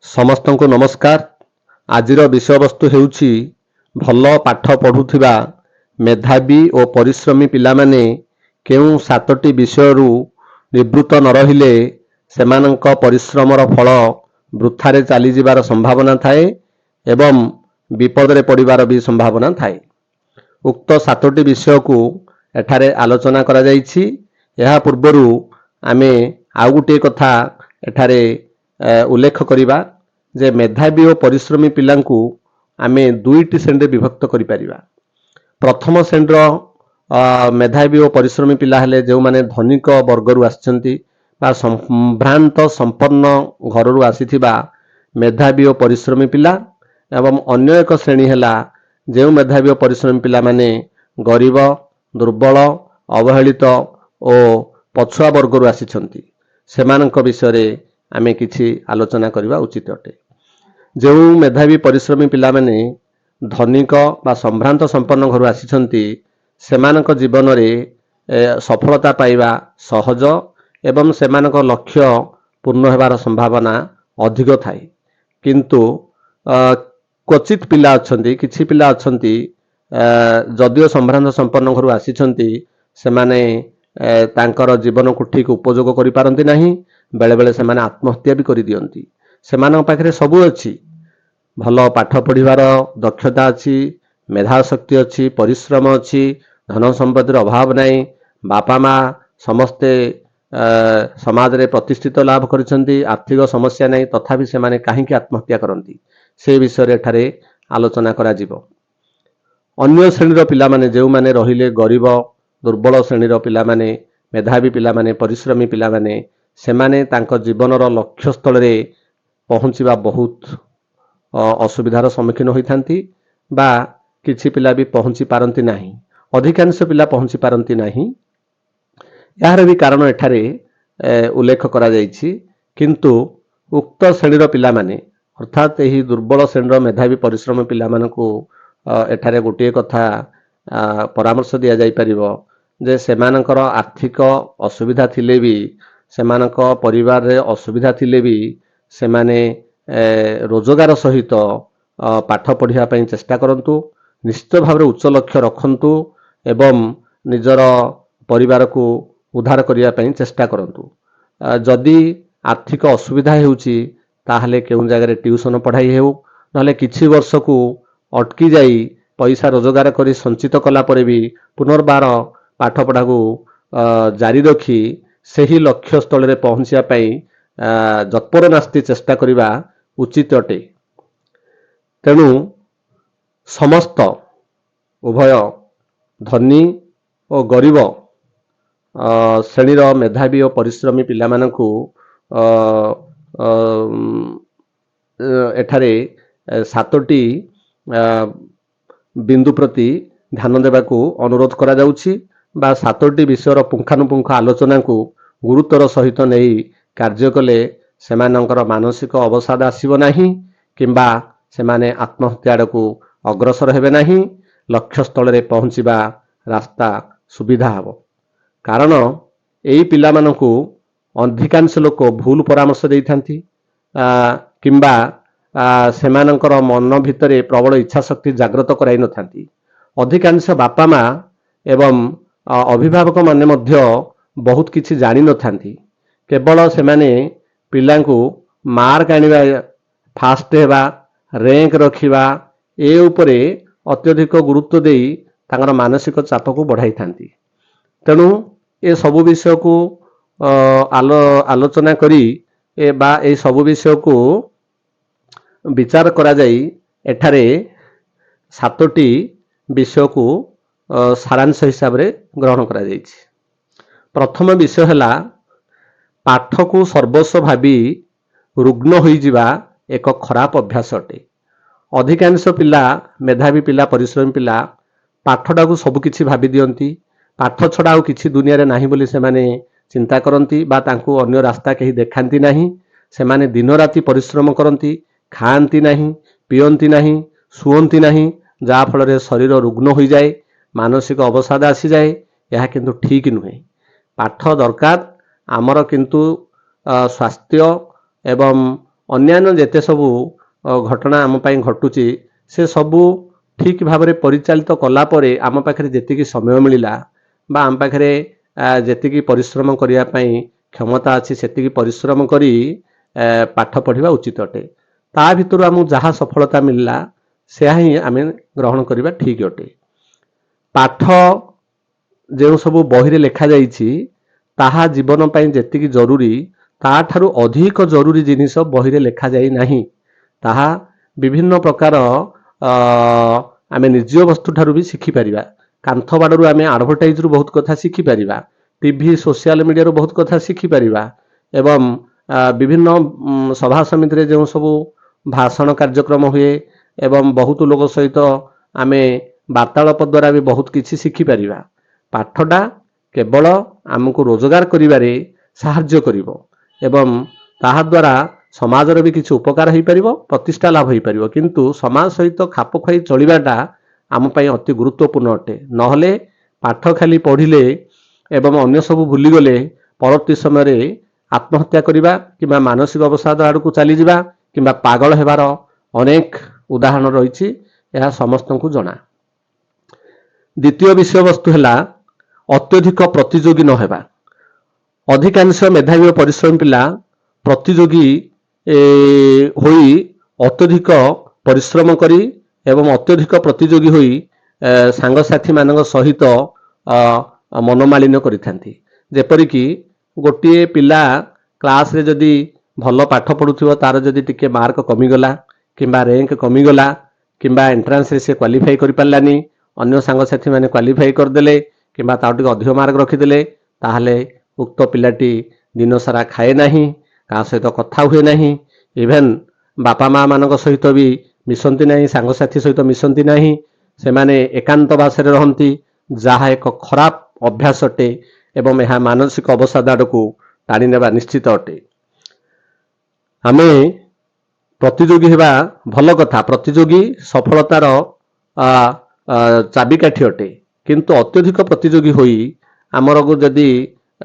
ସମସ୍ତଙ୍କୁ ନମସ୍କାର। ଆଜିର ବିଷୟବସ୍ତୁ ହେଉଛି ଭଲ ପାଠ ପଢୁଥିବା ମେଧାବୀ ଓ ପରିଶ୍ରମୀ ପିଲାମାନେ କେଉଁ 7ଟି ବିଷୟରୁ ନିବୃତ୍ତ ନ ରହିଲେ ସେମାନଙ୍କ ପରିଶ୍ରମର ଫଳ ବୃଥାରେ ଚାଲିଯିବାର ସମ୍ଭାବନା ଥାଏ ଏବଂ ବିପଦରେ ପଡ଼ିବାର ବି ସମ୍ଭାବନା ଥାଏ। ଉକ୍ତ 7ଟି ବିଷୟକୁ ଏଠାରେ ଆଲୋଚନା କରାଯାଇଛି। ଏହା ପୂର୍ବରୁ ଆମେ ଆଉ ଗୋଟିଏ କଥା ଏଠାରେ ଉଲ୍ଲେଖ କରିବା ଯେ ମେଧାବୀ ଓ ପରିଶ୍ରମୀ ପିଲାଙ୍କୁ ଆମେ ଦୁଇଟି ଶ୍ରେଣୀରେ ବିଭକ୍ତ କରିପାରିବା। ପ୍ରଥମ ଶ୍ରେଣୀର ମେଧାବୀ ଓ ପରିଶ୍ରମୀ ପିଲା ହେଲେ ଯେଉଁମାନେ ଧନିକ ବର୍ଗରୁ ଆସିଛନ୍ତି ବା ସମ୍ଭ୍ରାନ୍ତ ସମ୍ପନ୍ନ ଘରରୁ ଆସିଥିବା ମେଧାବୀ ଓ ପରିଶ୍ରମୀ ପିଲା, ଏବଂ ଅନ୍ୟ ଏକ ଶ୍ରେଣୀ ହେଲା ଯେଉଁ ମେଧାବୀ ଓ ପରିଶ୍ରମୀ ପିଲାମାନେ ଗରିବ, ଦୁର୍ବଳ, ଅବହେଳିତ ଓ ପଛୁଆ ବର୍ଗରୁ ଆସିଛନ୍ତି। ସେମାନଙ୍କ ବିଷୟରେ ଆମେ କିଛି ଆଲୋଚନା କରିବା ଉଚିତ ଅଟେ। ଯେଉଁ ମେଧାବୀ ପରିଶ୍ରମୀ ପିଲାମାନେ ଧନିକ ବା ସମ୍ଭ୍ରାନ୍ତ ସମ୍ପନ୍ନ ଘରୁ ଆସିଛନ୍ତି ସେମାନଙ୍କ ଜୀବନରେ ସଫଳତା ପାଇବା ସହଜ ଏବଂ ସେମାନଙ୍କ ଲକ୍ଷ୍ୟ ପୂର୍ଣ୍ଣ ହେବାର ସମ୍ଭାବନା ଅଧିକ ଥାଏ। କିନ୍ତୁ କ୍ୱଚିତ ପିଲା ଅଛନ୍ତି, କିଛି ପିଲା ଅଛନ୍ତି ଯଦିଓ ସମ୍ଭ୍ରାନ୍ତ ସମ୍ପନ୍ନ ଘରୁ ଆସିଛନ୍ତି ସେମାନେ ତାଙ୍କର ଜୀବନକୁ ଠିକ ଉପଯୋଗ କରିପାରନ୍ତି ନାହିଁ। ବେଳେବେଳେ ସେମାନେ ଆତ୍ମହତ୍ୟା ବି କରିଦିଅନ୍ତି। ସେମାନଙ୍କ ପାଖରେ ସବୁ ଅଛି, ଭଲ ପାଠ ପଢ଼ିବାର ଦକ୍ଷତା ଅଛି, ମେଧାଶକ୍ତି ଅଛି, ପରିଶ୍ରମ ଅଛି, ଧନ ସମ୍ପତ୍ତିର ଅଭାବ ନାହିଁ, ବାପା ମା ସମସ୍ତେ ସମାଜରେ ପ୍ରତିଷ୍ଠିତ ଲାଭ କରିଛନ୍ତି, ଆର୍ଥିକ ସମସ୍ୟା ନାହିଁ, ତଥାପି ସେମାନେ କାହିଁକି ଆତ୍ମହତ୍ୟା କରନ୍ତି ସେ ବିଷୟରେ ଏଠାରେ ଆଲୋଚନା କରାଯିବ। ଅନ୍ୟ ଶ୍ରେଣୀର ପିଲାମାନେ ଯେଉଁମାନେ ରହିଲେ ଗରିବ ଦୁର୍ବଳ ଶ୍ରେଣୀର ପିଲାମାନେ, ମେଧାବୀ ପିଲାମାନେ, ପରିଶ୍ରମୀ ପିଲାମାନେ, ସେମାନେ ତାଙ୍କ ଜୀବନର ଲକ୍ଷ୍ୟସ୍ଥଳରେ ପହଞ୍ଚିବା ବହୁତ ଅସୁବିଧାର ସମ୍ମୁଖୀନ ହୋଇଥାନ୍ତି ବା କିଛି ପିଲା ବି ପହଞ୍ଚି ପାରନ୍ତି ନାହିଁ। ଅଧିକାଂଶ ପିଲା ପହଞ୍ଚି ପାରନ୍ତି ନାହିଁ। ଏହାର ବି କାରଣ ଏଠାରେ ଉଲ୍ଲେଖ କରାଯାଇଛି। କିନ୍ତୁ ଉକ୍ତ ଶ୍ରେଣୀର ପିଲାମାନେ ଅର୍ଥାତ୍ ଏହି ଦୁର୍ବଳ ଶ୍ରେଣୀର ମେଧାବୀ ପରିଶ୍ରମୀ ପିଲାମାନଙ୍କୁ ଏଠାରେ ଗୋଟିଏ କଥା ପରାମର୍ଶ ଦିଆଯାଇପାରିବ ଯେ ସେମାନଙ୍କର ଆର୍ଥିକ ଅସୁବିଧା ଥିଲେ ବି, ସେମାନଙ୍କ ପରିବାରରେ ଅସୁବିଧା ଥିଲେ ବି ସେମାନେ ରୋଜଗାର ସହିତ ପାଠ ପଢ଼ିବା ପାଇଁ ଚେଷ୍ଟା କରନ୍ତୁ। ନିଶ୍ଚିତ ଭାବରେ ଉଚ୍ଚ ଲକ୍ଷ୍ୟ ରଖନ୍ତୁ ଏବଂ ନିଜର ପରିବାରକୁ ଉଦ୍ଧାର କରିବା ପାଇଁ ଚେଷ୍ଟା କରନ୍ତୁ। ଯଦି ଆର୍ଥିକ ଅସୁବିଧା ହେଉଛି ତାହେଲେ କେଉଁ ଜାଗାରେ ଟିଉସନ ପଢ଼ାଇ ହେଉ, ନହେଲେ କିଛି ବର୍ଷକୁ ଅଟକି ଯାଇ ପଇସା ରୋଜଗାର କରି ସଞ୍ଚିତ କଲା ପରେ ବି ପୁନର୍ବାର ପାଠପଢ଼ାକୁ ଜାରି ରଖି ସେହି ଲକ୍ଷ୍ୟସ୍ଥଳରେ ପହଞ୍ଚିବା ପାଇଁ ଯତ୍ପର ନାସ୍ତି ଚେଷ୍ଟା କରିବା ଉଚିତ ଅଟେ। ତେଣୁ ସମସ୍ତ ଉଭୟ ଧନୀ ଓ ଗରିବ ଶ୍ରେଣୀର ମେଧାବୀ ଓ ପରିଶ୍ରମୀ ପିଲାମାନଙ୍କୁ ଏଠାରେ 7ଟି ବିନ୍ଦୁ ପ୍ରତି ଧ୍ୟାନ ଦେବାକୁ ଅନୁରୋଧ କରାଯାଉଛି ବା 7ଟି ବିଷୟର ପୁଙ୍ଖାନୁପୁଙ୍ଖ ଆଲୋଚନାକୁ ଗୁରୁତ୍ୱର ସହିତ ନେଇ କାର୍ଯ୍ୟ କଲେ ସେମାନଙ୍କର ମାନସିକ ଅବସାଦ ଆସିବ ନାହିଁ କିମ୍ବା ସେମାନେ ଆତ୍ମହତ୍ୟା ଆଡ଼କୁ ଅଗ୍ରସର ହେବେ ନାହିଁ। ଲକ୍ଷ୍ୟସ୍ଥଳରେ ପହଞ୍ଚିବା ରାସ୍ତା ସୁବିଧା ହେବ। କାରଣ ଏହି ପିଲାମାନଙ୍କୁ ଅଧିକାଂଶ ଲୋକ ଭୁଲ ପରାମର୍ଶ ଦେଇଥାନ୍ତି କିମ୍ବା ସେମାନଙ୍କର ମନ ଭିତରେ ପ୍ରବଳ ଇଚ୍ଛା ଶକ୍ତି ଜାଗ୍ରତ କରାଇ ନଥାନ୍ତି। ଅଧିକାଂଶ ବାପା ମା ଏବଂ ଅଭିଭାବକ ମାନେ ମଧ୍ୟ ବହୁତ କିଛି ଜାଣିନଥାନ୍ତି। କେବଳ ସେମାନେ ପିଲାଙ୍କୁ ମାର୍କ ଆଣିବା, ଫାଷ୍ଟ ହେବା, ର୍ୟାଙ୍କ ରଖିବା ଏ ଉପରେ ଅତ୍ୟଧିକ ଗୁରୁତ୍ୱ ଦେଇ ତାଙ୍କର ମାନସିକ ଚାପକୁ ବଢ଼ାଇଥାନ୍ତି। ତେଣୁ ଏ ସବୁ ବିଷୟକୁ ଆଲୋଚନା କରି ବା এই ସବୁ ବିଷୟକୁ ବିଚାର କରାଯାଇ ଏଠାରେ 7ଟି ବିଷୟକୁ ସାରାଂଶ ହିସାବରେ ଗ୍ରହଣ କରାଯାଇଛି। ପ୍ରଥମ ବିଷୟ ହେଲା ପାଠକୁ ସର୍ବସ୍ୱ ଭାବି ରୁଗ୍ନ ହୋଇଯିବା ଏକ ଖରାପ ଅଭ୍ୟାସ ଅଟେ। ଅଧିକାଂଶ ପିଲା, ମେଧାବୀ ପିଲା, ପରିଶ୍ରମୀ ପିଲା ପାଠଟାକୁ ସବୁକିଛି ଭାବି ଦିଅନ୍ତି। ପାଠ ଛଡ଼ା ଆଉ କିଛି ଦୁନିଆରେ ନାହିଁ ବୋଲି ସେମାନେ ଚିନ୍ତା କରନ୍ତି ବା ତାଙ୍କୁ ଅନ୍ୟ ରାସ୍ତା କେହି ଦେଖାନ୍ତି ନାହିଁ। ସେମାନେ ଦିନ ରାତି ପରିଶ୍ରମ କରନ୍ତି, ଖାଆନ୍ତି ନାହିଁ, ପିଅନ୍ତି ନାହିଁ, ଶୁଅନ୍ତି ନାହିଁ, ଯାହାଫଳରେ ଶରୀର ରୁଗ୍ନ ହୋଇଯାଏ, ମାନସିକ ଅବସାଦ ଆସିଯାଏ। ଏହା କିନ୍ତୁ ଠିକ୍ ନୁହେଁ। ପାଠ ଦରକାର ଆମର, କିନ୍ତୁ ସ୍ୱାସ୍ଥ୍ୟ ଏବଂ ଅନ୍ୟାନ୍ୟ ଯେତେ ସବୁ ଘଟଣା ଆମ ପାଇଁ ଘଟୁଛି ସେ ସବୁ ଠିକ୍ ଭାବରେ ପରିଚାଳିତ କଲା ପରେ ଆମ ପାଖରେ ଯେତିକି ସମୟ ମିଳିଲା ବା ଆମ ପାଖରେ ଯେତିକି ପରିଶ୍ରମ କରିବା ପାଇଁ କ୍ଷମତା ଅଛି ସେତିକି ପରିଶ୍ରମ କରି ପାଠ ପଢ଼ିବା ଉଚିତ ଅଟେ। ତା ଭିତରୁ ଆମକୁ ଯାହା ସଫଳତା ମିଳିଲା ସେହା ହିଁ ଆମେ ଗ୍ରହଣ କରିବା ଠିକ୍ ଅଟେ। ପାଠ ଯେଉଁ ସବୁ ବହିରେ ଲେଖାଯାଇଛି ତାହା ଜୀବନ ପାଇଁ ଯେତିକି ଜରୁରୀ ତାଠାରୁ ଅଧିକ ଜରୁରୀ ଜିନିଷ ବହିରେ ଲେଖାଯାଇ ନାହିଁ। ତାହା ବିଭିନ୍ନ ପ୍ରକାର ଆମେ ନିର୍ଜୀବ ବସ୍ତୁ ଠାରୁ ବି ଶିଖିପାରିବା। କାନ୍ଥ ବାଡ଼ରୁ ଆମେ ଆଡ଼ଭର୍ଟାଇଜରୁ ବହୁତ କଥା ଶିଖିପାରିବା। ଟିଭି ସୋସିଆଲ ମିଡ଼ିଆରୁ ବହୁତ କଥା ଶିଖିପାରିବା ଏବଂ ବିଭିନ୍ନ ସଭା ସମିତିରେ ଯେଉଁ ସବୁ ଭାଷଣ କାର୍ଯ୍ୟକ୍ରମ ହୁଏ ଏବଂ ବହୁତ ଲୋକ ସହିତ ଆମେ ବାର୍ତ୍ତାଳାପ ଦ୍ୱାରା ବି ବହୁତ କିଛି ଶିଖିପାରିବା। ପାଠଟା କେବଳ ଆମକୁ ରୋଜଗାର କରିବାରେ ସାହାଯ୍ୟ କରିବ ଏବଂ ତାହା ଦ୍ୱାରା ସମାଜର ବି କିଛି ଉପକାର ହୋଇପାରିବ, ପ୍ରତିଷ୍ଠା ଲାଭ ହୋଇପାରିବ। କିନ୍ତୁ ସମାଜ ସହିତ ଖାପ ଖୁଆଇ ଚଳିବାଟା ଆମ ପାଇଁ ଅତି ଗୁରୁତ୍ୱପୂର୍ଣ୍ଣ ଅଟେ। ନହେଲେ ପାଠ ଖାଲି ପଢ଼ିଲେ ଏବଂ ଅନ୍ୟ ସବୁ ଭୁଲିଗଲେ ପରବର୍ତ୍ତୀ ସମୟରେ ଆତ୍ମହତ୍ୟା କରିବା କିମ୍ବା ମାନସିକ ଅବସାଦ ଆଡ଼କୁ ଚାଲିଯିବା କିମ୍ବା ପାଗଳ ହେବାର ଅନେକ ଉଦାହରଣ ରହିଛି, ଏହା ସମସ୍ତଙ୍କୁ ଜଣା। ଦ୍ୱିତୀୟ ବିଷୟବସ୍ତୁ ହେଲା ଅତ୍ୟଧିକ ପ୍ରତିଯୋଗୀ ନ ହେବା। ଅଧିକାଂଶ ମେଧାବୀ ଓ ପରିଶ୍ରମୀ ପିଲା ପ୍ରତିଯୋଗୀ ହୋଇ ଅତ୍ୟଧିକ ପରିଶ୍ରମ କରି ଏବଂ ଅତ୍ୟଧିକ ପ୍ରତିଯୋଗୀ ହୋଇ ସାଙ୍ଗସାଥୀମାନଙ୍କ ସହିତ ମନୋମାଳିନ୍ୟ କରିଥାନ୍ତି। ଯେପରିକି ଗୋଟିଏ ପିଲା କ୍ଲାସରେ ଯଦି ଭଲ ପାଠ ପଢ଼ୁଥିବ ତାର ଯଦି ଟିକେ ମାର୍କ କମିଗଲା କିମ୍ବା ର୍ୟାଙ୍କ କମିଗଲା କିମ୍ବା ଏଣ୍ଟ୍ରାନ୍ସରେ ସେ କ୍ୱାଲିଫାଇ କରିପାରିଲାନି, ଅନ୍ୟ ସାଙ୍ଗସାଥୀମାନେ କ୍ୱାଲିଫାଇ କରିଦେଲେ କିମ୍ବା ତାଠୁ ଟିକେ ଅଧିକ ମାର୍କ ରଖିଦେଲେ, ତାହେଲେ ଉକ୍ତ ପିଲାଟି ଦିନସାରା ଖାଏ ନାହିଁ, କାହା ସହିତ କଥା ହୁଏ ନାହିଁ, ଇଭେନ୍ ବାପା ମା ମାନଙ୍କ ସହିତ ବି ମିଶନ୍ତି ନାହିଁ, ସାଙ୍ଗସାଥୀ ସହିତ ମିଶନ୍ତି ନାହିଁ, ସେମାନେ ଏକାନ୍ତବାସରେ ରହନ୍ତି, ଯାହା ଏକ ଖରାପ ଅଭ୍ୟାସ ଅଟେ ଏବଂ ଏହା ମାନସିକ ଅବସାଦ ଆଡ଼କୁ ଟାଣି ନେବା ନିଶ୍ଚିତ ଅଟେ। ଆମେ ପ୍ରତିଯୋଗୀ ହେବା ଭଲ କଥା, ପ୍ରତିଯୋଗୀ ସଫଳତାର ଚାବିକାଠି ଅଟେ। କିନ୍ତୁ ଅତ୍ୟଧିକ ପ୍ରତିଯୋଗୀ ହୋଇ ଆମର ଯଦି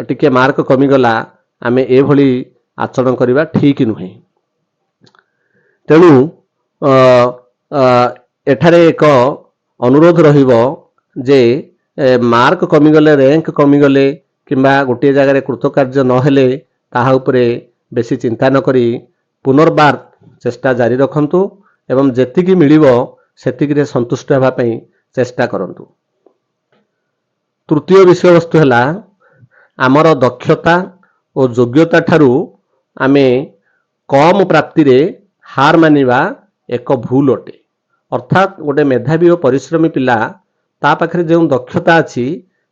ଟିକେ ମାର୍କ କମିଗଲା ଆମେ ଏଭଳି ଆଚରଣ କରିବା ଠିକ୍ ନୁହେଁ। ତେଣୁ ଏଠାରେ ଏକ ଅନୁରୋଧ ରହିବ ଯେ ମାର୍କ କମିଗଲେ, ର୍ୟାଙ୍କ କମିଗଲେ କିମ୍ବା ଗୋଟିଏ ଜାଗାରେ କୃତକାର୍ଯ୍ୟ ନହେଲେ ତାହା ଉପରେ ବେଶୀ ଚିନ୍ତା ନ କରି ପୁନର୍ବାର ଚେଷ୍ଟା ଜାରି ରଖନ୍ତୁ ଏବଂ ଯେତିକି ମିଳିବ ସେତିକିରେ ସନ୍ତୁଷ୍ଟ ହେବା ପାଇଁ ଚେଷ୍ଟା କରନ୍ତୁ। ତୃତୀୟ ବିଷୟବସ୍ତୁ ହେଲା ଆମର ଦକ୍ଷତା ଓ ଯୋଗ୍ୟତା ଠାରୁ ଆମେ କମ ପ୍ରାପ୍ତିରେ ହାର ମାନିବା ଏକ ଭୁଲ ଅଟେ। ଅର୍ଥାତ୍ ଗୋଟେ ମେଧାବୀ ଓ ପରିଶ୍ରମୀ ପିଲା ତା ପାଖରେ ଯେଉଁ ଦକ୍ଷତା ଅଛି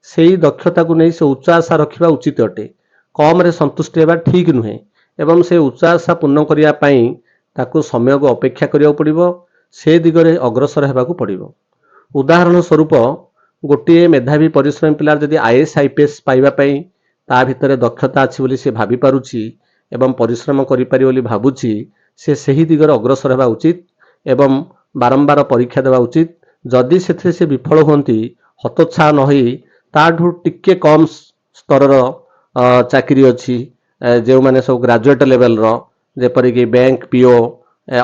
ସେହି ଦକ୍ଷତାକୁ ନେଇ ସେ ଉଚ୍ଚ ଆଶା ରଖିବା ଉଚିତ ଅଟେ। କମରେ ସନ୍ତୁଷ୍ଟ ହେବା ଠିକ୍ ନୁହେଁ ଏବଂ ସେ ଉଚ୍ଚ ଆଶା ପୂର୍ଣ୍ଣ କରିବା ପାଇଁ ତାକୁ ସମୟକୁ ଅପେକ୍ଷା କରିବାକୁ ପଡ଼ିବ, ସେ ଦିଗରେ ଅଗ୍ରସର ହେବାକୁ ପଡ଼ିବ। ଉଦାହରଣ ସ୍ୱରୂପ ଗୋଟିଏ ମେଧାବୀ ପରିଶ୍ରମୀ ପିଲାର ଯଦି IAS IPS ପାଇବା ପାଇଁ ତା ଭିତରେ ଦକ୍ଷତା ଅଛି ବୋଲି ସେ ଭାବି ପାରୁଛି ଏବଂ ପରିଶ୍ରମ କରିପାରିବ ବୋଲି ଭାବୁଛି, ସେ ସେହି ଦିଗରେ ଅଗ୍ରସର ହେବା ଉଚିତ ଏବଂ ବାରମ୍ବାର ପରୀକ୍ଷା ଦେବା ଉଚିତ। ଯଦି ସେଥିରେ ସେ ବିଫଳ ହୁଅନ୍ତି ହତୋତ୍ସାହ ନ ହୋଇ ତାଠୁ ଟିକେ କମ୍ ସ୍ତରର ଚାକିରି ଅଛି, ଯେଉଁମାନେ ସବୁ ଗ୍ରାଜୁଏଟ୍ ଲେଭେଲର, ଯେପରିକି ବ୍ୟାଙ୍କ PO,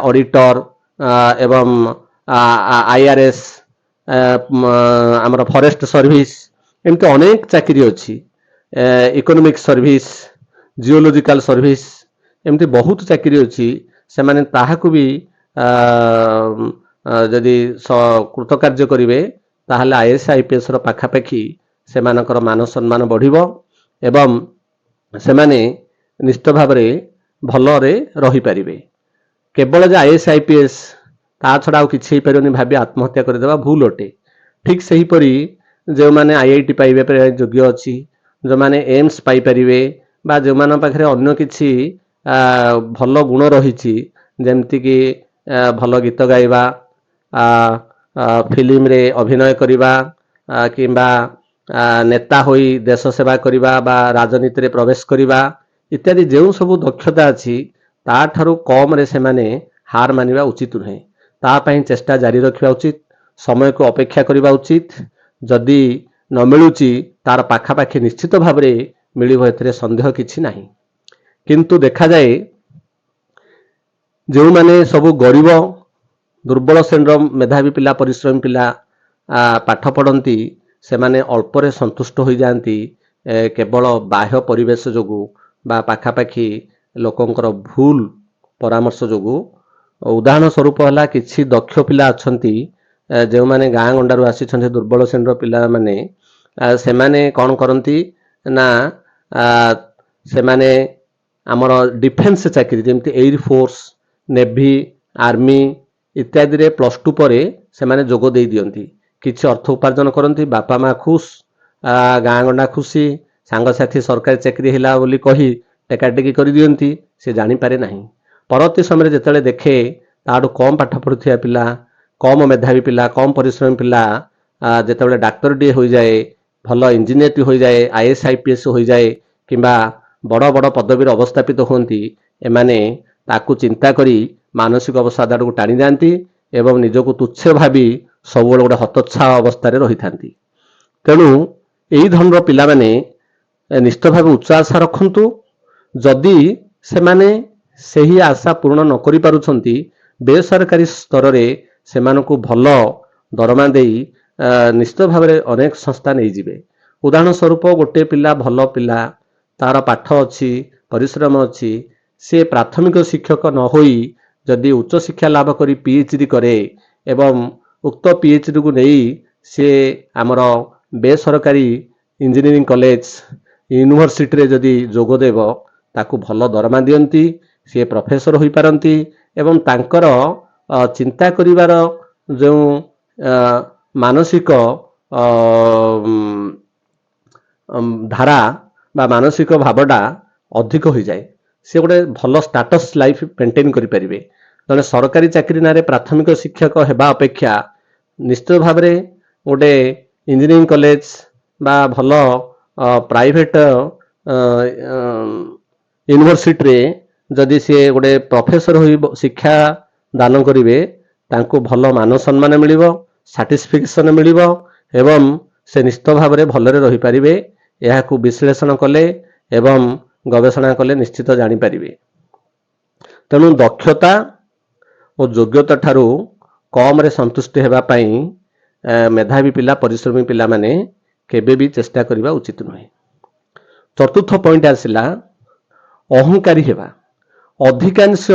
ଅଡ଼ିଟର ଏବଂ IRS, ଆମର ଫରେଷ୍ଟ ସର୍ଭିସ, ଏମିତି ଅନେକ ଚାକିରି ଅଛି, ଇକୋନୋମିକ ସର୍ଭିସ, ଜିଓଲୋଜିକାଲ ସର୍ଭିସ, ଏମିତି ବହୁତ ଚାକିରି ଅଛି। ସେମାନେ ତାହାକୁ ବି ଯଦି କୃତକାର୍ଯ୍ୟ କରିବେ ତାହେଲେ IAS IPS ର ପାଖାପାଖି ସେମାନଙ୍କର ମାନ ସମ୍ମାନ ବଢ଼ିବ ଏବଂ ସେମାନେ ନିଶ୍ଚିତ ଭାବରେ ଭଲରେ ରହିପାରିବେ। କେବଳ ଯେ IAS IPS ତା ଛଡ଼ା ଆଉ କିଛି ହେଇପାରିବନି ଭାବି ଆତ୍ମହତ୍ୟା କରିଦେବା ଭୁଲ ଅଟେ। ଠିକ୍ ସେହିପରି ଯେଉଁମାନେ IIT ପାଇବା ପାଇଁ ଯୋଗ୍ୟ ଅଛି, ଯେଉଁମାନେ ଏମ୍ସ ପାଇପାରିବେ ବା ଯେଉଁମାନଙ୍କ ପାଖରେ ଅନ୍ୟ କିଛି ଭଲ ଗୁଣ ରହିଛି, ଯେମିତିକି ଭଲ ଗୀତ ଗାଇବା, ଫିଲ୍ମରେ ଅଭିନୟ କରିବା କିମ୍ବା ନେତା ହୋଇ ଦେଶ ସେବା କରିବା ବା ରାଜନୀତିରେ ପ୍ରବେଶ କରିବା ଇତ୍ୟାଦି ଯେଉଁ ସବୁ ଦକ୍ଷତା ଅଛି ତାଠାରୁ କମରେ ସେମାନେ ହାର ମାନିବା ଉଚିତ ନୁହେଁ। ତା ପାଇଁ ଚେଷ୍ଟା ଜାରି ରଖିବା ଉଚିତ, ସମୟକୁ ଅପେକ୍ଷା କରିବା ଉଚିତ। ଯଦି ନ ମିଳୁଛି ତାର ପାଖାପାଖି ନିଶ୍ଚିତ ଭାବରେ ମିଳିବ, ଏଥିରେ ସନ୍ଦେହ କିଛି ନାହିଁ। କିନ୍ତୁ ଦେଖାଯାଏ जो माने सब गरीब दुर्बल श्रेणीर मेधावी पिला परिश्रमी पिला पाठ पढ़ती से माने अल्परे संतुष्ट हो जाती केवल बाह्य परिवेश जोगु बा पाखापाखि लोकंकर भूल परामर्श जोगु। उदाहरण स्वरूप है किसी दक्ष पिला अछंती जो माने गाँ गंडारू आसी दुर्बल श्रेणीर पिला माने से माने कौन करती ना से माने आमर डिफेन्स चाकरी जमती एयरफोर्स नेवी आर्मी इत्यादि रे +2 पर से माने जोग दे दियंती किछि अर्थ उपार्जन करती बापा माँ खुश गाँ गंडा खुशी सांगसाथी सरकारी चाकरी है बोली कही टेकाटेकी कर दियंती से जानी पारे नहीं। परवर्ती समय जिते देखे ताठू कम पाठ पढ़ुथिया पिला कम मेधावी पिला कम परिश्रमी पिला जिते डाक्तर टी हो जाए भल इंजीनियर टी हो जाए IAS IPS हो जाए किंबा बड़ बड़ पदवी अवस्थापित होती एमाने ताकू चिंता करी मानसिक अवस्था आड़क टाणी जाती एवं निजक तुच्छ भावी सब गोटे हतोत्साह अवस्था रही था। तेणु यही धरण पिला माने निश्चित भाव उच्च आशा रखु जदि से माने सही आशा पूर्ण न करि पारुछंती बेसरकारी स्तर रे सेमानकु भल दरमा देई निश्चित भाव अनेक संस्था नहीं जिवे। उदाहरण स्वरूप गोटे पिला भल पिला तार पाठ अच्छी परिश्रम अच्छी से प्राथमिक शिक्षक न होई जदि उच्च शिक्षा लाभ करी PhD करे एवं उक्त PhD को नहीं से आमर बेसरकारी इंजीनियरिंग कॉलेज यूनिवर्सिटी रे जदि जोग देव ताकू भल दरमा दियंती सी प्रोफेसर हो पारती एवं तांकर चिंता करिवार जो मानसिक धारा बा मानसिक भावटा अधिक हो जाए से गोटे भल स्टाटस लाइफ मेंटेन करि परिबे। जने सरकारी चाकरी नारे प्राथमिक शिक्षक हेबा अपेक्षा निश्चित भाव में गोटे इंजीनियरिंग कॉलेज बा भल प्राइवेट यूनिवर्सिटी रे जदि सी गोटे प्रोफेसर हो शिक्षा दान करेंगे तांको भल मान सम्मान मिलिबो साटिस्फिकेशन मिलिबो एवं से निश्चित भाव में भलरे रही पारिबे। यहाकू विश्लेषण कले एवं गवेषणा कले निश्चित जानी पारिबे। तेणु दक्षता और योग्यता ठारू कम रे संतुष्टि हेबा पई मेधावी पिला परिश्रमी पिला माने केबे भी चेष्टा करिबा उचित नहे। चतुर्थ पॉइंट आसिला अहंकारी हेबा। अधिकांश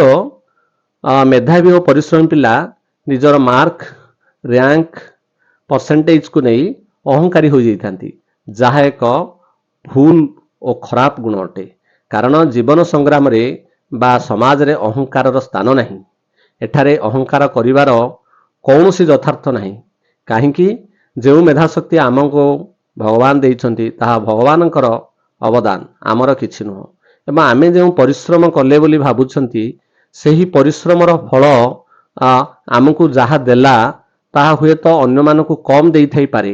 मेधावी और परिश्रमी पिला निजर मार्क रैंक परसेंटेज को नहीं अहंकारी हो जाइथांती जहा एक भूल और खराब गुण अटे। कारण जीवन संग्राम रे बा समाज रे अहंकार स्थान नहीं। एठारे अहंकार करिवार कौनसी यथार्थ नहीं। कहीं जो मेधाशक्ति आमको भगवान देइछंती ताहा भगवानकर अवदान आमर किछि नुह एवं आमे जो परिश्रम कले बोली भाबुछंती सेही परिश्रमर फल आमको जहा देला ताहा हुए तो अन्य मानकु कम देई थाई पारे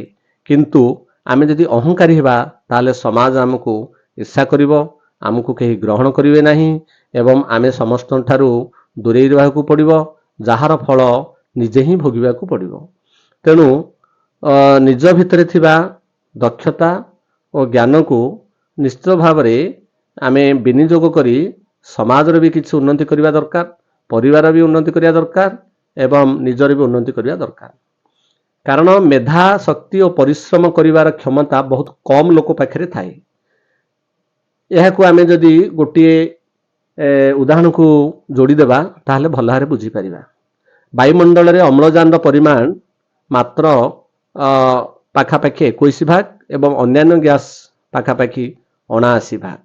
किंतु आमे जदि अहंकारी हेबा ताले समाज आमको ईर्षा करिवो आमको केही ग्रहण करिवे नाही एवं आमे समस्तन ठारू दूरेई रहबाकू पड़िवो जहार फल निजे ही भोगिबाकू पड़िवो। तेणु निज भितरे थिबा दक्षता और ज्ञान को निश्चित भाव में आमे विनियोग करी समाज रे भी किछि उन्नति करिवा दरकार परिवार भी उन्नति करिया दरकार एवं निजर भी उन्नति करिया दरकार। कारण मेधा शक्ति और परिश्रम करिवार क्षमता बहुत कम लोक पाखरे थाए। यहाकू आमे जदि गोटे उदाहरण को जोड़ी देबा ताहले भल भारे बुझी परिबा। वायुमंडल रे अम्लजान परिमाण मात्र पाखापाखि 21 भाग एवं अन्यान्य गैस पाखापाखि 79 भाग।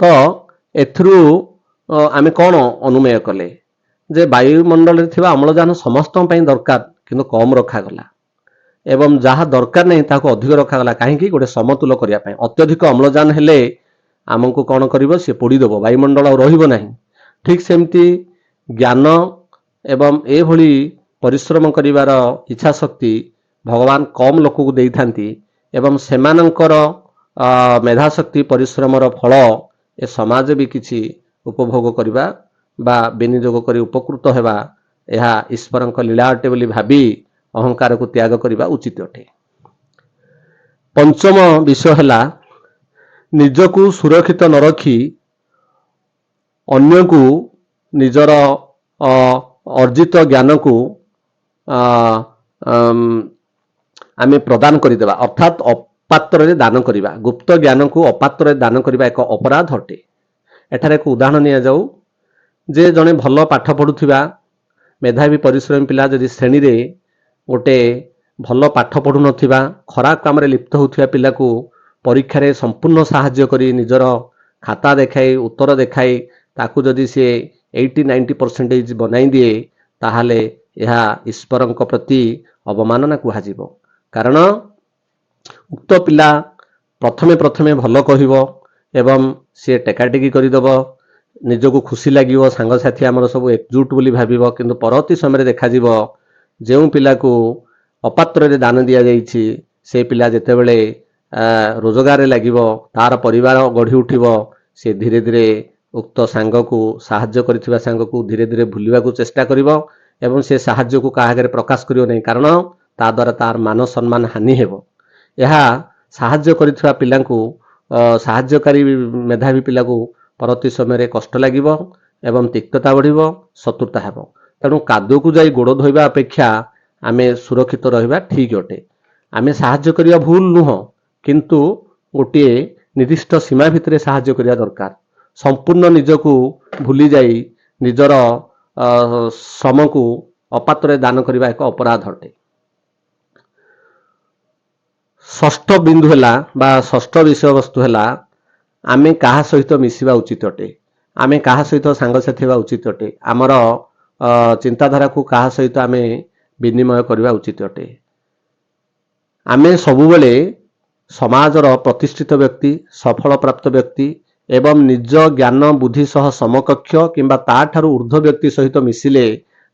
तो एथरू आमे कौन अनुमेय कले जे वायुमंडल रे थिबा अम्लजान समस्त पई दरकार किंतु कम रखा गला एवं जहाँ दरकार नहीं ताको अधिक रखा गला कहीं गोटे समतुल करिया पई। अत्यधिक अम्लजान हेले आमको कौन करिवो से पोड़ीदेव वायुमंडल रहिबो नहीं। ठीक सेमती ज्ञान एवं ए भली परिश्रम करिवार इच्छा शक्ति भगवान कम लोक को देई थांती एवं सेमानंकर मेधाशक्ति परिश्रमर फल ए समाज भी किछि उपभोग करिबा बा विनियोग करी उपकृत हेबा यह ईश्वरक लीला अटे बोली भाबी अहंकार को त्याग करिबा उचित अटे। पंचम विषय है निजकू सुरक्षित न रखी अन्य को ନିଜର अर्जित ज्ञान को आमे प्रदान करदेवा अर्थात अपात्र दान करवा गुप्त ज्ञान को अपात्र दान करवा एक अपराध अटे। एठार एक उदाहरण नि जाऊ जे जड़े भल पाठ पढ़ुवा मेधावी परिश्रमी पिला जदि श्रेणी रे गोटे भल पाठ पढ़ु नथिबा खराब काम रे लिप्त होउथिबा पिला को परीक्षा रे संपूर्ण सहाय्य करी निजर खाता देखाई उत्तर देखाई ताकू जदि से 80-90% बनाई दिए ताहले यह ईश्वरଙ୍କ प्रति अवमानना कुहाजिबो। कारण उक्त पिला प्रथमे प्रथमे भल कहिबो एवं से टेकाटेकी करिदबो निजको खुशी लागिबो सांग साथी हमर सब एकजुट बोली भाबिबो किंतु परवर्ती समय देखा जिवो जेउ पिला को अपात्र रे दान दिया जाइछि से पिला जेते बेले रोजगार लागिबो तार परिवार गढ़ी उठिबो से धीरे धीरे उक्त सांग को साहाय्य करिथिबा सांग को धीरे धीरे भूलिबा को चेष्टा करिवो एवं से साहाय्य को काहा आगे प्रकाश करियो नै कारण ता द्वारा तार मान सम्मान हानि हेबो। यहा साहाय्य करिथिबा पिला को साहाय्यकारी मेधावी पिला को परवर्ती समय कष्ट लागिबो एवं तिक्तता बढ़िबो शत्रुता हेबो। तेणु कादो को जाई गोड़ धोइबा अपेक्षा आमे सुरक्षित रहिबा ठीक अटे। आमे साहाय्य करिया भूल नुह किंतु गोटे निर्दिष्ट सीमा भितरे साहाय्य करिया दरकार। संपूर्ण निजको भूली जाई निजर श्रम को अपात्र दान करने एक अपराध अटे। षष्ठ बिंदु है षष्ठ विषय वस्तु है आमे कहा सहित मिसिबा उचित अटे। आमे कहा सहित सांगसाथी हेबा उचित अटे। आमर चिंताधारा को कहा सहित आमे विनिमय करबा उचित अटे। आमे सबुबले समाजर प्रतिष्ठित व्यक्ति सफल प्राप्त व्यक्ति एवं निज ज्ञान बुद्धि सह समकक्ष किंबा ताठारु ऊर्ध्व व्यक्ति सहित मिसिले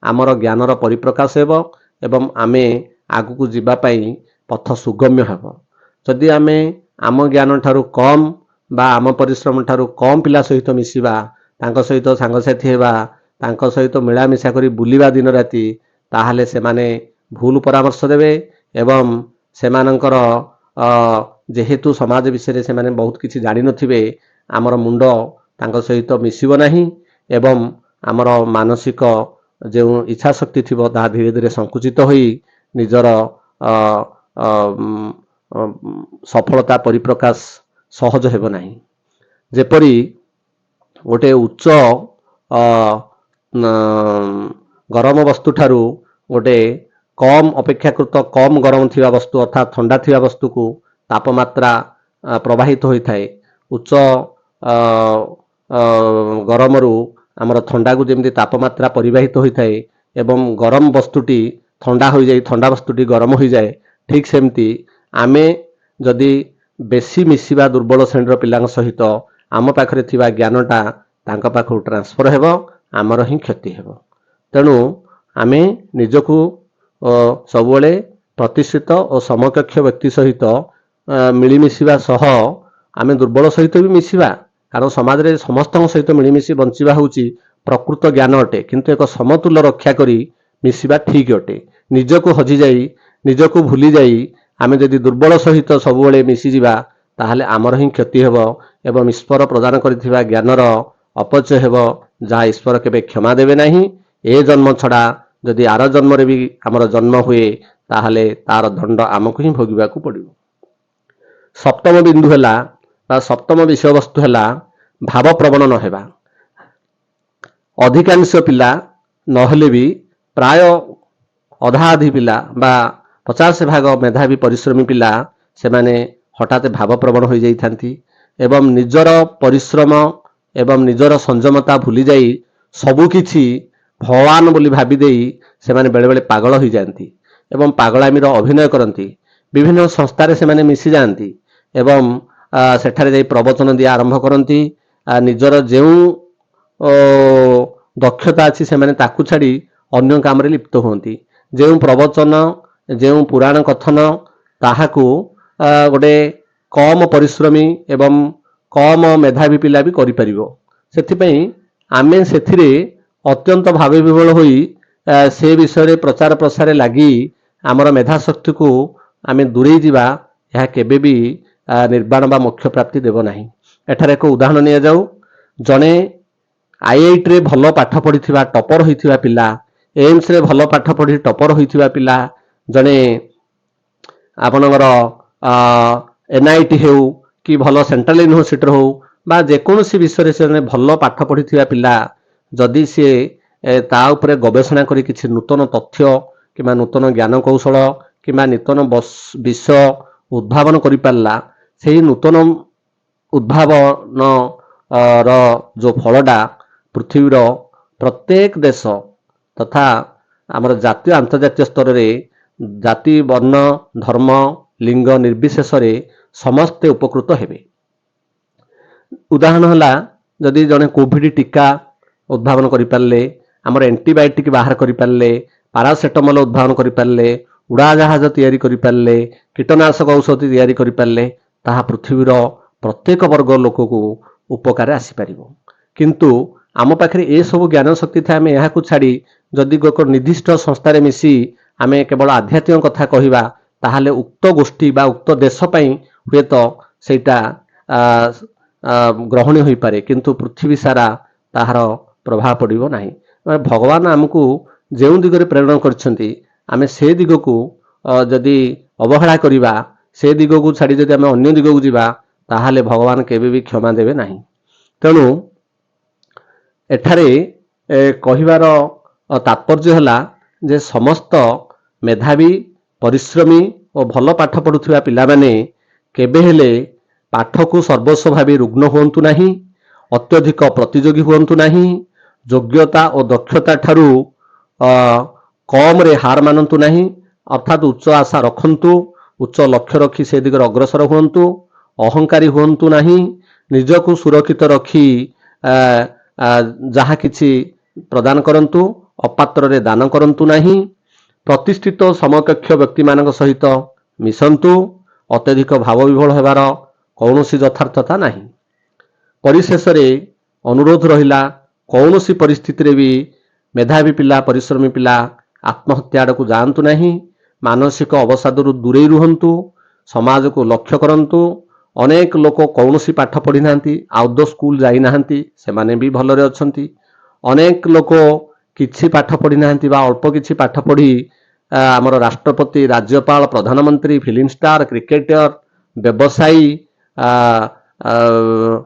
आमर ज्ञानर परिप्रकाश हेबो एवं आमे आगु जीवा पई पथ सुगम्य हेबो। जदि आमे आम ज्ञान ठारु कम बा आम परिश्रम ठारु कम पिला सहित मिसिबा तांको सहित सांगसाथी हेबा तांको सहित मिलामिशा करी बुलिबा दिन राति ताहले से माने भूल परामर्श देबे एवं सेमानंकर जेहेतु समाज विषय से माने बहुत किछि जानि नथिबे आमर मुंड तांको सहित मिसिबो नाही एवं आमर मानसिक जो इच्छा शक्ति थिबो ता धीरे धीरे संकुचित होई निजर सफलता परिप्रकाश सहज हेबो नाही। जेपरी गोटे उच्च गरम वस्तु ठारू गोटे कम अपेक्षाकृत कम गरम थिबा वस्तु अर्थात ठंडा थिबा वस्तु को तापमात्रा प्रवाहित होई थाए। उच्च गरम रु आमर ठंडा को जेमती तापमात्रा परिवाहित होई थाए एवं गरम वस्तुटी ठंडा हो जाए ठंडा वस्तुटी गरम हो जाए ठीक सेमती आमे जदि बेसी मिसिबा दुर्बल श्रेणीर पिलांग सहित आम पाखरे थिबा ज्ञानटा तांका पाखु ट्रांसफर हेबो आमर ही क्षति हेबो। तेणु आमे निजको सबुबले प्रतिष्ठित और समकक्ष व्यक्ति सहित मिलिमिशिबा सह आमे दुर्बल सहित भी मिसिबा कारण समाज रे समस्त सहित मिलिमिशि बंचिबा होउची प्रकृत ज्ञान अटे किंतु एक समतुल्य रक्षा करी मिसिबा ठीक अटे। निजको हजि जाई निजको भूली जाई आमे जदि दुर्बल सहित सबुबले मिसि जिबा ताहले आमर ही क्षति हेबो एवं ईश्वर प्रदान करिथिबा ज्ञानर अपचय हेबो जहाँ ईश्वर केबे क्षमा देबे नाही। ए जन्म छड़ा जदि आर जन्म रे भी आमर जन्म हुए ताहले तार दंड आमको ही भोगिबाकू पड़िबो। सप्तम बिंदु हैला सप्तम विषय वस्तु हैला भाव प्रवण न हेबा। अधिकांश पिला नहले भी प्राय अधा अधि पिला बा 50% मेधावी परिश्रमी पिला से माने हठात भाव प्रवण हो जाइथांती एवं निजर परिश्रम एवं निजर संयमता भूली जाई सबु किछि भगवान बोली भाबी देई से माने बेले बेले पागल हो जाती एवं पागलामीर अभिनय करती। विभिन्न संस्थार से माने मिसी जाती एवं सेठारे जाई प्रवचन दिया आरंभ करती। निजर जेउ दक्षता अच्छी से माने ताकू छाड़ी अन्य काम रे लिप्त होती। जेउ प्रवचन जेउ पुराण कथन ताहाकू गोटे कम परिश्रमी एवं कम मेधावी पिला भी करि परिबो। सेथिपई आमे सेथिरे अत्यंत भावे विवल होई से विषय रे प्रचार प्रसार लगी आमर मेधा शक्ति को आमे दूरे जीवा यह केबे भी निर्वाण बा मोक्ष प्राप्ति देव नाही। एठार एक उदाहरण निया जाऊ। जणे आईआईटी रे भल पाठ पढ़िथिबा टपर होइथिबा पिला, एम्स रे भल पाठ पढ़ि टपर होइथिबा पिला, जने आपणकर एनआईटी हेउ कि भल सेंट्रल यूनिवर्सिटी हो बा जेकोसी विषय से भल पाठ पढ़िथिबा पिला जदि सी ता उपरे गवेषणा करी किछि नूतन तथ्य किंबा नूतन ज्ञान कौशल किंबा नूतन विषय उद्भावन करि पारला, सेही नूतन उद्भावन जो फलटा पृथ्वीर प्रत्येक देश तथा आमर जातीय अंतर्जातीय स्तर में जाति वर्ण धर्म लिंग निर्विशेष समस्ते उपकृत हेबे। उदाहरण हला जदि जड़े कोविड टीका उद्भावन करि पारले, आमर एंटीबायोटिक बाहर करि पारले, पारासेटामोल उद्भावन करि पारले, उड़ाजाहाज तैयारी करि पारले, कीटनाशक औषधि तैयारी करि पारले, ताहा पृथ्वीर प्रत्येक वर्ग लोक को उपकार आसी पारिबो। किंतु आम पाखे ए सब ज्ञान शक्ति था आम यहाँ छाड़ी जदि एक निर्दिष्ट संस्थार मिसी आम केवल आध्यात्मिक कथा कहवा ताहले उक्त गोष्ठी बा उक्त देश पई हुए तो सेटा ग्रहणी हो पारे, किंतु पृथ्वी सारा ताहार प्रभाव पड़िबो नाही। भगवान आमको जो दिगरे प्रेरणा करछंती आमे से दिग को जदि अवहेला करिबा, से दिग को छाड़ी जदि आमे अन्य दिग को जिबा ताहाले भगवान केबे भी क्षमा देबे नाही। तेणु एठारे कहिबार तात्पर्य हला जे समस्त मेधावी परिश्रमी और भल पाठ पढ़ुथिबा पिला माने केबे हेले पाठ को सर्वस्व भावी रुग्ण हुअन्तु नाही, अत्यधिक प्रतियोगी हुअन्तु नाही, योग्यता और दक्षता ठारू कम रे हार मानन्तु नाही, अर्थात उच्च आशा रखन्तु, उच्च लक्ष्य रखी से दिगरे अग्रसर हुअन्तु, अहंकारी हुअन्तु नाही, निजको सुरक्षित रखी जहा किछि प्रदान करन्तु, अपात्र रे दान करन्तु नाही, प्रतिष्ठित समकक्ष व्यक्ति मानक सहित मिशन्तु, अत्यधिक भाव विभोल हेबार कौनसी यथार्थता नाही। परिशेष रे अनुरोध रहिला कौनसी परिस्थिति रे भी मेधावी पिला परिश्रमी पिला आत्महत्या आड़कू जातु नाही, मानसिक अवसादरू दूरे रुहन्तु, समाज को लक्ष्य करन्तु। अनेक लोक कौनसी पाठ पढ़ी नांती, आउट स्कूल जाई नांती, सेमाने भी भलरे अछंती। अनेक लोक किछि पाठ पढ़ी नांती बा अल्प किछि पाठ पढ़ी आमर राष्ट्रपति, राज्यपाल, प्रधानमंत्री, फिल्म स्टार, क्रिकेटर, व्यवसायी,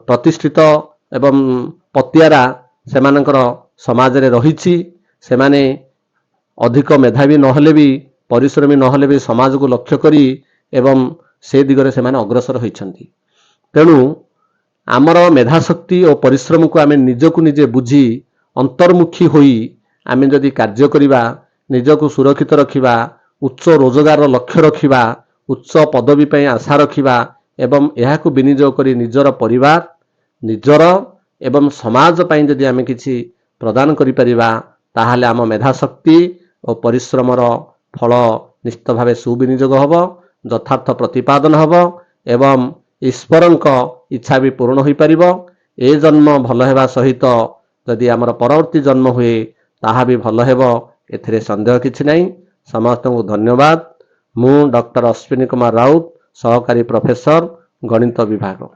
प्रतिष्ठित एवं पतियारा सेमानकर समाज रे रहिछि। सेमाने अधिक मेधावी नहले भी परिश्रमी नहले भी समाज को लक्ष्य करी एवं से दिगरे सेमाने अग्रसर होइछन्ति। तेणु आमर मेधाशक्ति और परिश्रम को आमे निजको निजे बुझी अंतर्मुखी होई आमे जदि कार्य करिबा, निजको सुरक्षित रखिबा, उच्च रोजगार लक्ष्य रखिबा, उच्च पदवी पई आशा रखिबा एवं एहाको विनियोग करी निजर परिवार निजर एवं समाज पई जदि आमे किछि प्रदान करि परिबा ताहाले आम मेधाशक्ति और परिश्रमर फल निश्चित भावे सुविनियोग हबो, यथार्थ प्रतिपादन हबो एवं ईश्वरंक इच्छा भी पूर्ण हो पारिबो। ए जन्म भल हेबा सहित जदि आमर परवर्ती जन्म हुए ताहा भी भल हेबो, एथिरे संदेह किछि नाही। समस्तଙ୍କୁ धन्यवाद। मु डॉक्टर अश्विनी कुमार राउत, सहकारी प्रोफेसर गणित विभाग।